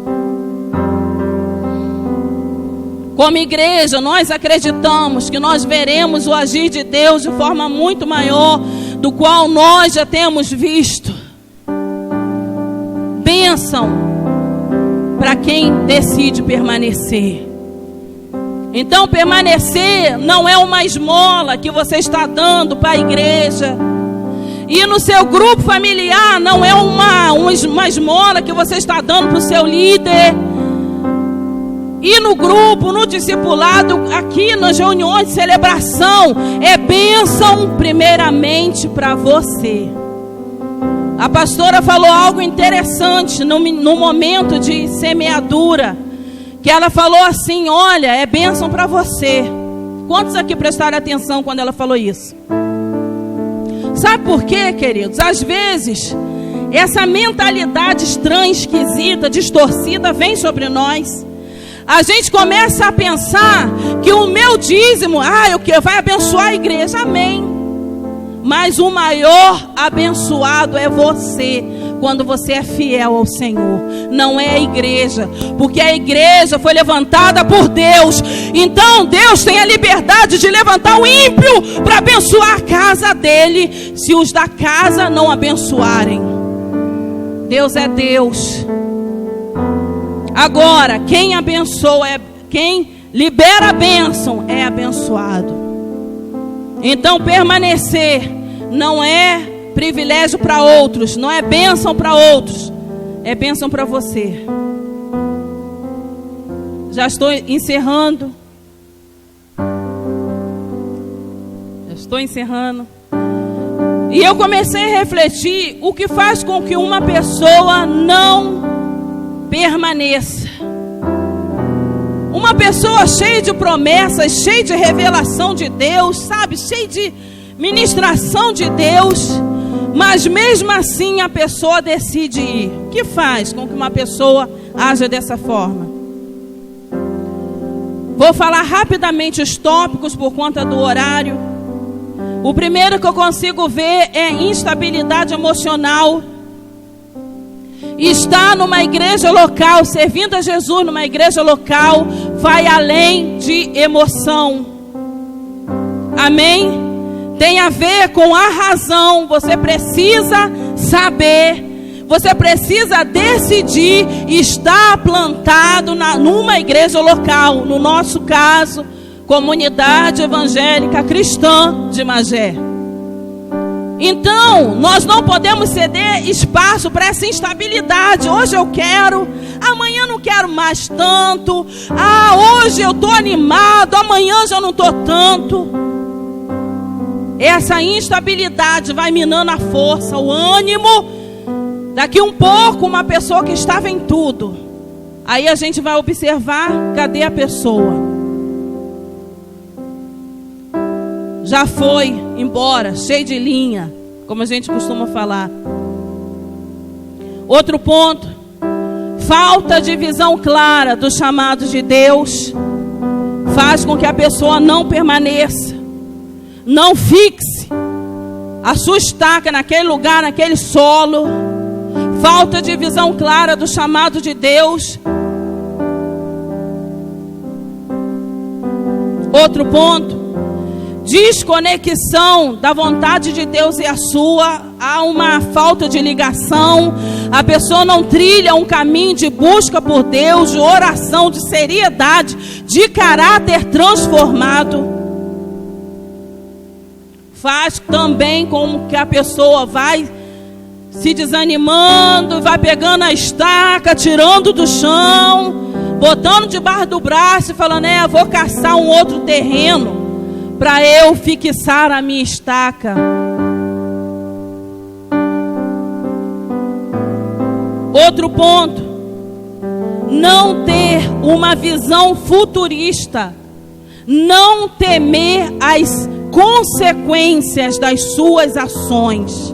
Como igreja, nós acreditamos que nós veremos o agir de Deus de forma muito maior do qual nós já temos visto. Bênção para quem decide permanecer. Então, permanecer não é uma esmola que você está dando para a igreja. E no seu grupo familiar não é uma esmola que você está dando para o seu líder. E no grupo, no discipulado, aqui nas reuniões de celebração, é bênção primeiramente para você. A pastora falou algo interessante no momento de semeadura, que ela falou assim: olha, é bênção para você. Quantos aqui prestaram atenção quando ela falou isso? Sabe por quê, queridos? Às vezes, essa mentalidade estranha, esquisita, distorcida vem sobre nós. A gente começa a pensar que o meu dízimo, vai abençoar a igreja, amém. Mas o maior abençoado é você, quando você é fiel ao Senhor. Não é a igreja, porque a igreja foi levantada por Deus. Então Deus tem a liberdade de levantar o ímpio para abençoar a casa dele, se os da casa não abençoarem. Deus é Deus. Agora, quem abençoa, quem libera a bênção é abençoado. Então, permanecer não é privilégio para outros, não é bênção para outros, é bênção para você. Já estou encerrando. E eu comecei a refletir o que faz com que uma pessoa não permaneça. Uma pessoa cheia de promessas, cheia de revelação de Deus, sabe? Cheia de ministração de Deus, mas mesmo assim a pessoa decide ir. O que faz com que uma pessoa haja dessa forma? Vou falar rapidamente os tópicos por conta do horário. O primeiro que eu consigo ver é instabilidade emocional. Estar numa igreja local, servindo a Jesus numa igreja local, vai além de emoção. Amém? Tem a ver com a razão. Você precisa saber, você precisa decidir estar plantado numa igreja local. No nosso caso, Comunidade Evangélica Cristã de Magé. Então, nós não podemos ceder espaço para essa instabilidade. Hoje eu quero, amanhã não quero mais tanto. Hoje eu estou animado, amanhã já não estou tanto. Essa instabilidade vai minando a força, o ânimo. Daqui um pouco, uma pessoa que estava em tudo, aí a gente vai observar, cadê a pessoa? Já foi embora, cheio de linha, como a gente costuma falar. Outro ponto: falta de visão clara do chamado de Deus faz com que a pessoa não permaneça, não fixe a sua estaca naquele lugar, naquele solo. Falta de visão clara do chamado de Deus. Outro ponto: desconexão da vontade de Deus e a sua, há uma falta de ligação, a pessoa não trilha um caminho de busca por Deus, de oração, de seriedade, de caráter transformado. Faz também com que a pessoa vai se desanimando, vai pegando a estaca, tirando do chão, botando debaixo do braço e falando, vou caçar um outro terreno para eu fixar a minha estaca. Outro ponto, não ter uma visão futurista, não temer as consequências das suas ações.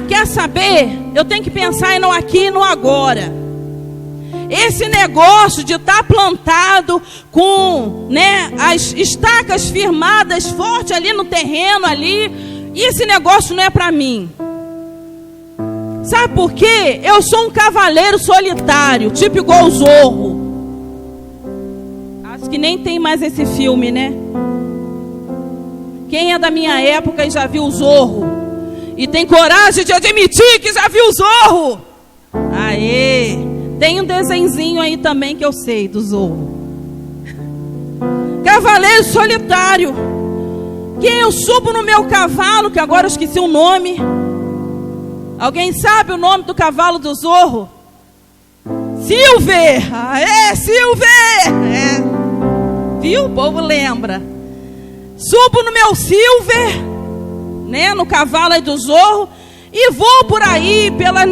Quer saber? Eu tenho que pensar no aqui e no agora. Esse negócio de estar plantado com, as estacas firmadas forte ali no terreno ali, esse negócio não é para mim. Sabe por quê? Eu sou um cavaleiro solitário, tipo igual o Zorro. Acho que nem tem mais esse filme, né? Quem é da minha época e já viu o Zorro? E tem coragem de admitir que já viu o Zorro? Aê! Tem um desenzinho aí também que eu sei do Zorro. Cavaleiro solitário. Quem eu subo no meu cavalo, que agora eu esqueci o nome. Alguém sabe o nome do cavalo do Zorro? Silver! Aê, Silver! Viu? O povo lembra. Subo no meu Silver, no cavalo aí do Zorro, e vou por aí pela,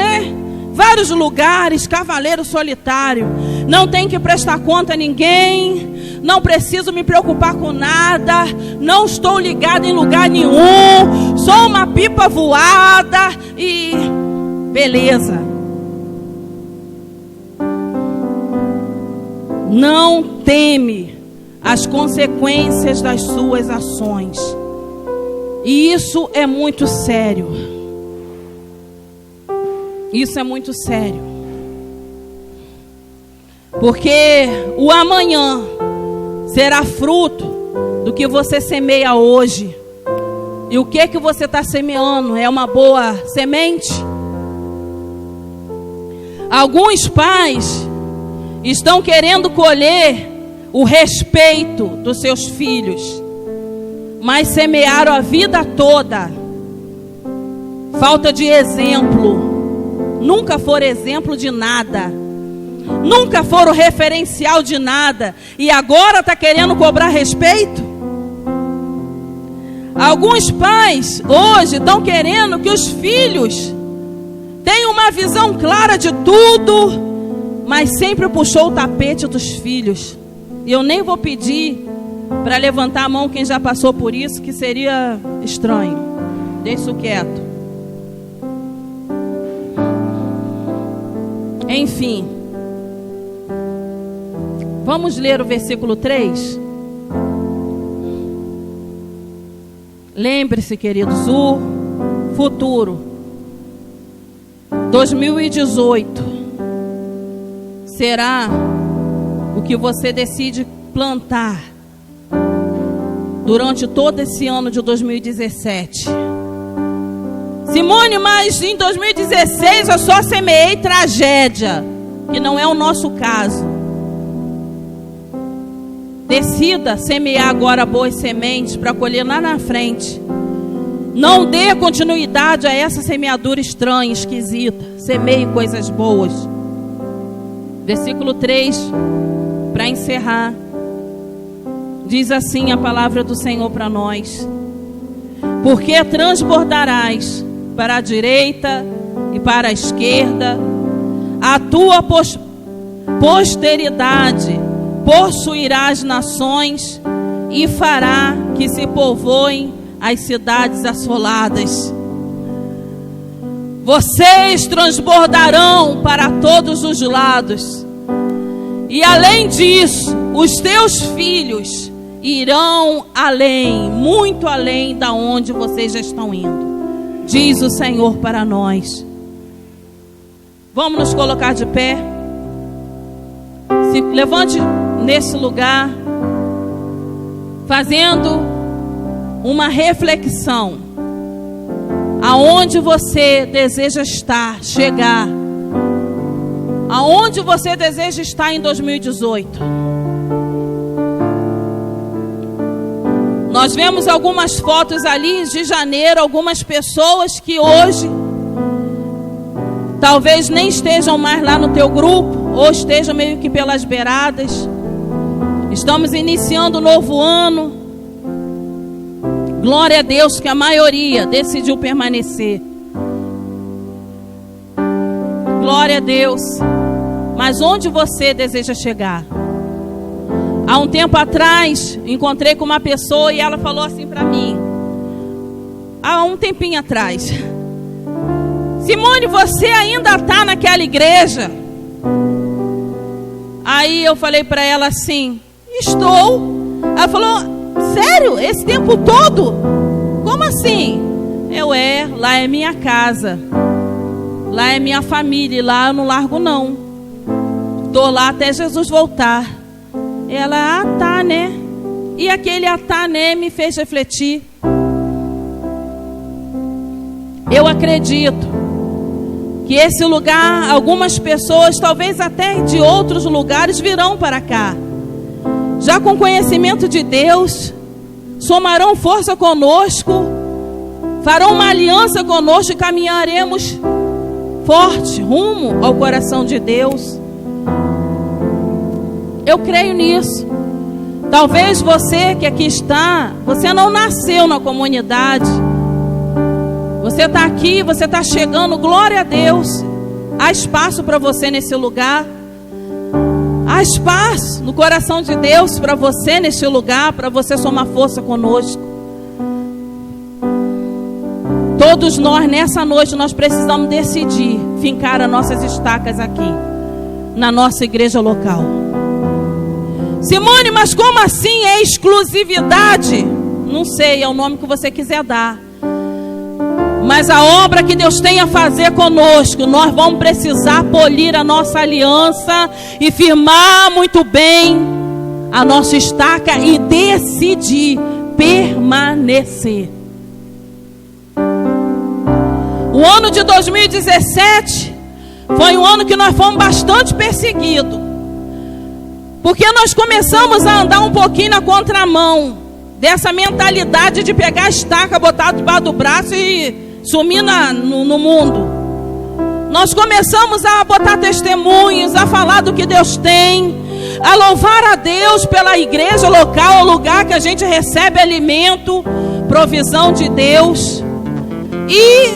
vários lugares, cavaleiro solitário. Não tenho que prestar conta a ninguém, não preciso me preocupar com nada, não estou ligado em lugar nenhum, sou uma pipa voada e beleza. Não teme as consequências das suas ações. E isso é muito sério. Isso é muito sério. Porque o amanhã será fruto do que você semeia hoje. E o que você está semeando? É uma boa semente? Alguns pais estão querendo colher o respeito dos seus filhos, mas semearam a vida toda falta de exemplo. Nunca foram exemplo de nada, nunca foram referencial de nada, e agora está querendo cobrar respeito? Alguns pais hoje estão querendo que os filhos tenham uma visão clara de tudo, mas sempre puxou o tapete dos filhos. E eu nem vou pedir para levantar a mão quem já passou por isso, que seria estranho. Deixa isso quieto. Enfim, vamos ler o versículo 3. Lembre-se, queridos, o futuro 2018 será o que você decide plantar durante todo esse ano de 2017. Simone, mas em 2016 eu só semeei tragédia, que não é o nosso caso. Decida semear agora boas sementes para colher lá na frente. Não dê continuidade a essa semeadura estranha, esquisita. Semeie coisas boas. Versículo 3, para encerrar, diz assim a palavra do Senhor para nós: porque transbordarás para a direita e para a esquerda, a tua posteridade possuirá as nações e fará que se povoem as cidades assoladas. Vocês transbordarão para todos os lados, e além disso, os teus filhos irão além, muito além da onde vocês já estão indo, diz o Senhor para nós. Vamos nos colocar de pé. Levante nesse lugar fazendo uma reflexão. Aonde você deseja estar, chegar? Aonde você deseja estar em 2018? Nós vemos algumas fotos ali de janeiro, algumas pessoas que hoje talvez nem estejam mais lá no teu grupo, ou estejam meio que pelas beiradas. Estamos iniciando um novo ano. Glória a Deus que a maioria decidiu permanecer. Glória a Deus. Mas onde você deseja chegar? Há um tempo atrás, encontrei com uma pessoa e ela falou assim para mim. Há um tempinho atrás. Simone, você ainda está naquela igreja? Aí eu falei para ela assim, estou. Ela falou, sério? Esse tempo todo? Como assim? Lá é minha casa. Lá é minha família. E lá eu não largo não. Estou lá até Jesus voltar. Ela, tá, né? E aquele tá, né, me fez refletir. Eu acredito que esse lugar, algumas pessoas, talvez até de outros lugares, virão para cá. Já com conhecimento de Deus, somarão força conosco, farão uma aliança conosco e caminharemos forte rumo ao coração de Deus. Eu creio nisso. Talvez você que aqui está, você não nasceu na comunidade. Você está aqui, você está chegando, glória a Deus. Há espaço para você nesse lugar. Há espaço no coração de Deus para você nesse lugar, para você somar força conosco. Todos nós, nessa noite, nós precisamos decidir fincar as nossas estacas aqui, na nossa igreja local. Simone, mas como assim é exclusividade? Não sei, é o nome que você quiser dar. Mas a obra que Deus tem a fazer conosco, nós vamos precisar polir a nossa aliança e firmar muito bem a nossa estaca e decidir permanecer. O ano de 2017 foi um ano que nós fomos bastante perseguidos. Porque nós começamos a andar um pouquinho na contramão dessa mentalidade de pegar a estaca, botar debaixo do braço e sumir no mundo. Nós começamos a botar testemunhos, a falar do que Deus tem, a louvar a Deus pela igreja local, o lugar que a gente recebe alimento, provisão de Deus. E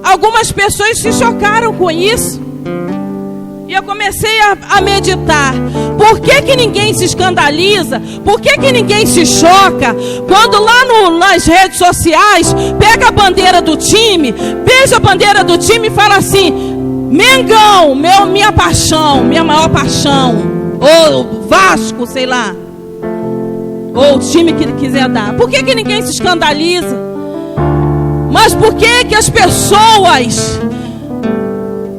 algumas pessoas se chocaram com isso. E eu comecei a meditar. Por que ninguém se escandaliza? Por que ninguém se choca? Quando lá nas redes sociais, pega a bandeira do time, beija a bandeira do time e fala assim: Mengão, minha paixão, minha maior paixão. Ou Vasco, sei lá. Ou o time que ele quiser dar. Por que ninguém se escandaliza? Mas por que as pessoas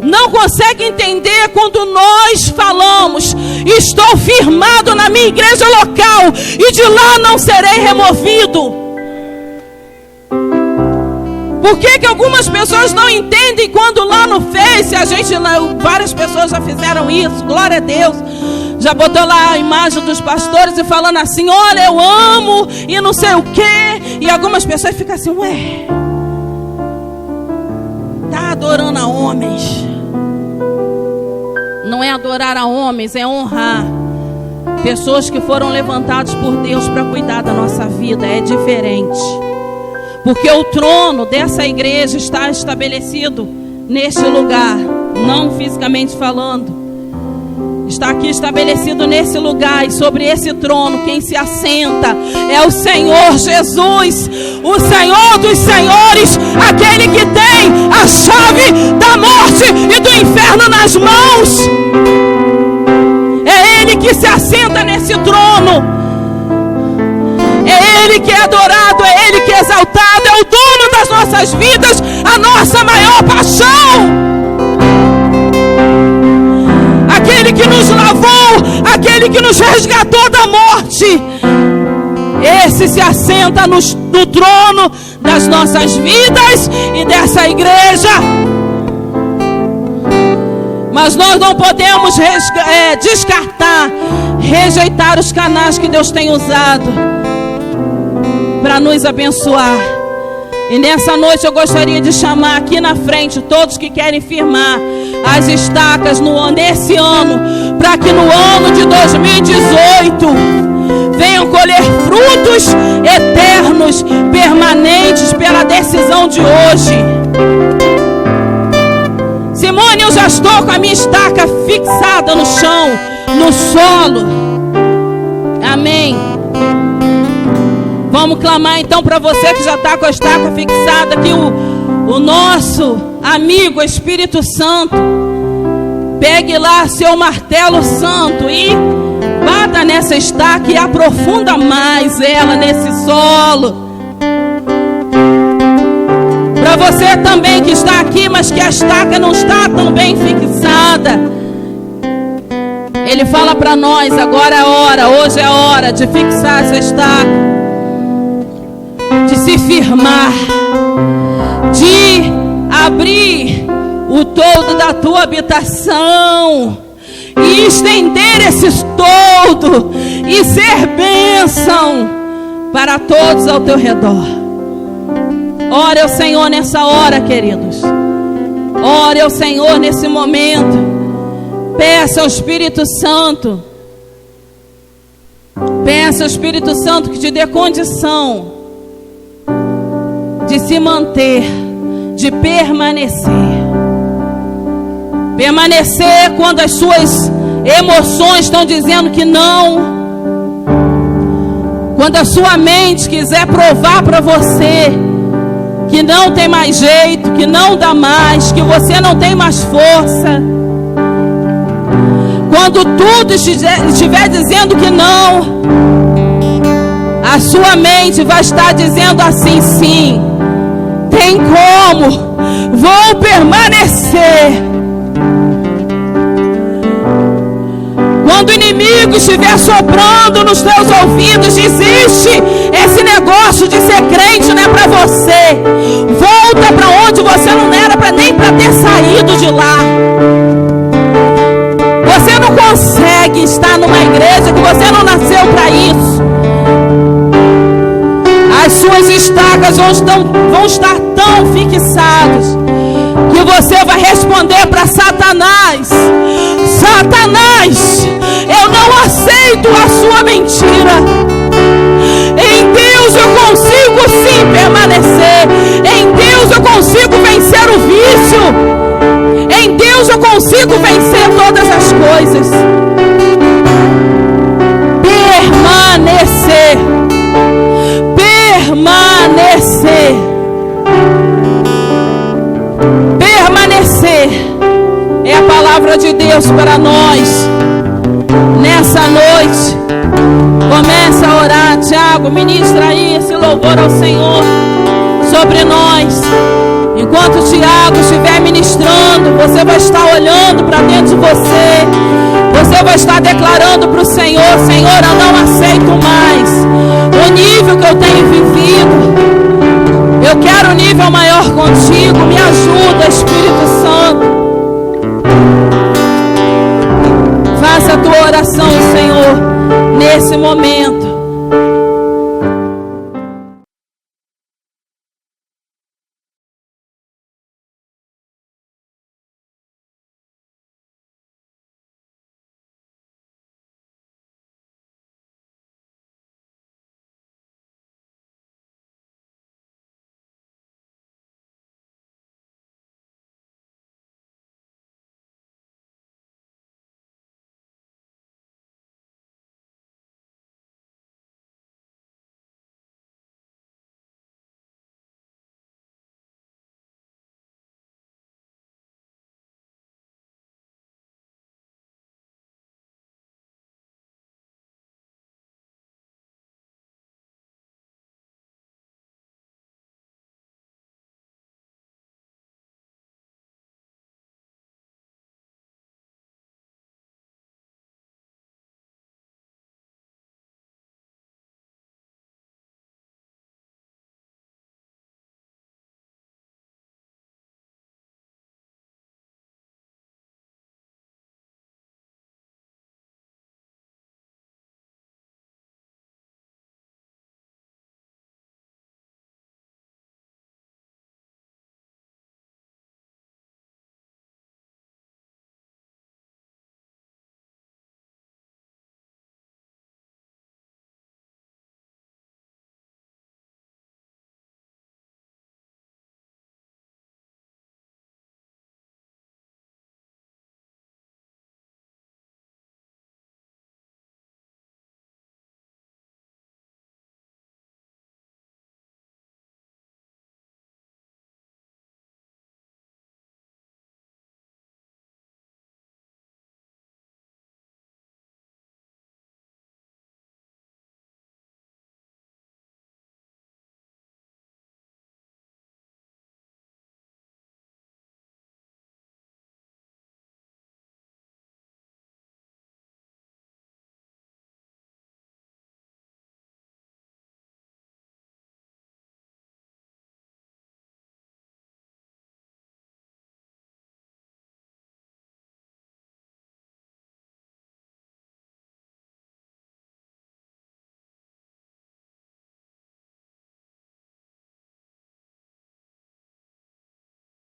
não consegue entender quando nós falamos: estou firmado na minha igreja local e de lá não serei removido? Por que algumas pessoas não entendem quando lá no Face, várias pessoas já fizeram isso, glória a Deus, já botou lá a imagem dos pastores e falando assim: olha, eu amo e não sei o que, e algumas pessoas ficam assim: ué, tá adorando a homens. Não é adorar a homens, é honrar pessoas que foram levantadas por Deus para cuidar da nossa vida. É diferente. Porque o trono dessa igreja está estabelecido neste lugar, não fisicamente falando. Está aqui estabelecido nesse lugar, e sobre esse trono quem se assenta é o Senhor Jesus, o Senhor dos senhores, aquele que tem a chave da morte e do inferno nas mãos. É Ele que se assenta nesse trono. É Ele que é adorado, é Ele que é exaltado, é o dono das nossas vidas, a nossa maior paixão. Aquele que nos lavou, aquele que nos nos resgatou da morte, esse se assenta no trono das nossas vidas e dessa igreja. Mas nós não podemos descartar, rejeitar os canais que Deus tem usado para nos abençoar. E nessa noite eu gostaria de chamar aqui na frente todos que querem firmar as estacas nesse ano, para que no ano de 2018 venham colher frutos eternos, permanentes, pela decisão de hoje. Simone, eu já estou com a minha estaca fixada no chão, no solo. Amém. Vamos clamar então para você que já está com a estaca fixada, que o nosso amigo Espírito Santo pegue lá seu martelo santo e bata nessa estaca e aprofunda mais ela nesse solo. Para você também que está aqui, mas que a estaca não está tão bem fixada, Ele fala para nós: agora é a hora, hoje é a hora de fixar essa estaca, de se firmar, de abrir o toldo da tua habitação e estender esse toldo e ser bênção para todos ao teu redor. Ore ao Senhor nessa hora, queridos. Ore ao Senhor nesse momento. Peça ao Espírito Santo. Peça ao Espírito Santo que te dê condição de se manter, de permanecer. Permanecer quando as suas emoções estão dizendo que não. Quando a sua mente quiser provar para você que não tem mais jeito, que não dá mais, que você não tem mais força. Quando tudo estiver dizendo que não, a sua mente vai estar dizendo assim: sim, tem como, vou permanecer. Quando o inimigo estiver soprando nos teus ouvidos, desiste, esse negócio de ser crente não é para você. Volta para onde você não era nem para ter saído de lá. Você não consegue estar numa igreja que você não nasceu para isso. As suas estacas vão estar tão fixadas que você vai responder para Satanás: Satanás, eu não aceito a sua mentira. Em Deus eu consigo sim permanecer. Em Deus eu consigo vencer o vício. Em Deus eu consigo vencer todas as coisas. Permanecer. Permanecer. Permanecer é a palavra de Deus para nós nessa noite. Começa a orar, Tiago, ministra aí esse louvor ao Senhor sobre nós. Enquanto o Tiago estiver ministrando, você vai estar olhando para dentro de você. Você vai estar declarando para o Senhor: Senhor, eu não aceito mais o nível que eu tenho vivido. Eu quero um nível maior contigo. Me ajuda, Espírito Santo. Faça a tua oração, Senhor, nesse momento.